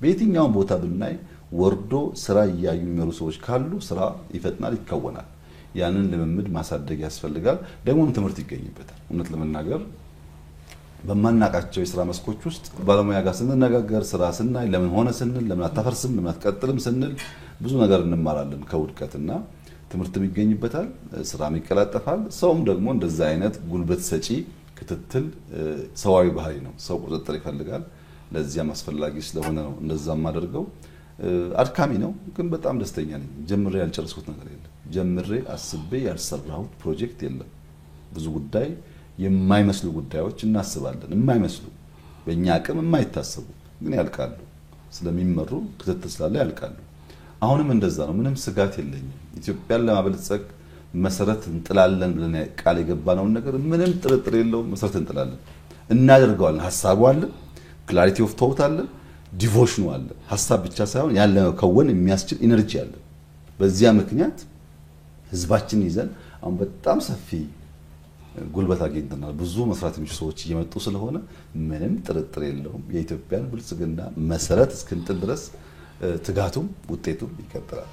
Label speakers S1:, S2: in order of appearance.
S1: በየትኛው ቦታ ብናይ ወርዶ ስራ ያዩ የሚመሩ ሰዎች ካሉ ስራ ይፈጥናል ይከወናል ያንን ለመምድ ማሳደግ ያስፈልጋል ደግሞም ትምህርት ይገኝበታል እውነት ለመናገር በማናቃቸው የሥራ መስኮች ውስጥ ባለሙያ ጋር ስንነጋገር ስራ ስናይ ለምን ሆነ ስንል ለምን አታፈርስም ለምን አትቀጥልም ስንል ብዙ ነገር እንማራለን ከውድቀትና ትምህርትም ይገኝበታል ስራም ይቀላጠፋል ሰውም ደግሞ እንደዛ አይነት ጉልበት ሰጪ ክትትል ሰዋዊ ባህሪ ነው ሰው ቁጥጥር ይፈልጋል ለዚያም አስፈላጊ ስለሆነ ነው እንደዛም አድርገው አድካሚ ነው ግን በጣም ደስተኛ ነኝ ጀምሬ ያልጨረስኩት ነገር የለም ጀምሬ አስቤ ያልሰራሁት ፕሮጀክት የለም ብዙ ጉዳይ የማይመስሉ ጉዳዮች እናስባለን የማይመስሉ በእኛ አቅም የማይታሰቡ ግን ያልቃሉ ስለሚመሩ ክትትል ስላለ ያልቃሉ አሁንም እንደዛ ነው ምንም ስጋት የለኝም ኢትዮጵያን ለማበልጸግ መሰረት እንጥላለን ብለን ቃል የገባነውን ነገር ምንም ጥርጥር የለውም መሰረት እንጥላለን እናደርገዋለን ሐሳቡ አለ ክላሪቲ ኦፍ ቶት አለ ዲቮሽኑ አለ ሐሳብ ብቻ ሳይሆን ያለ ከወን የሚያስችል ኢነርጂ አለ በዚያ ምክንያት ህዝባችን ይዘን አሁን በጣም ሰፊ ጉልበት አግኝተናል ብዙ መስራት የሚችሉ ሰዎች እየመጡ ስለሆነ ምንም ጥርጥር የለውም የኢትዮጵያን ብልጽግና መሰረት እስክንጥል ድረስ ትጋቱም ውጤቱም ይቀጥላል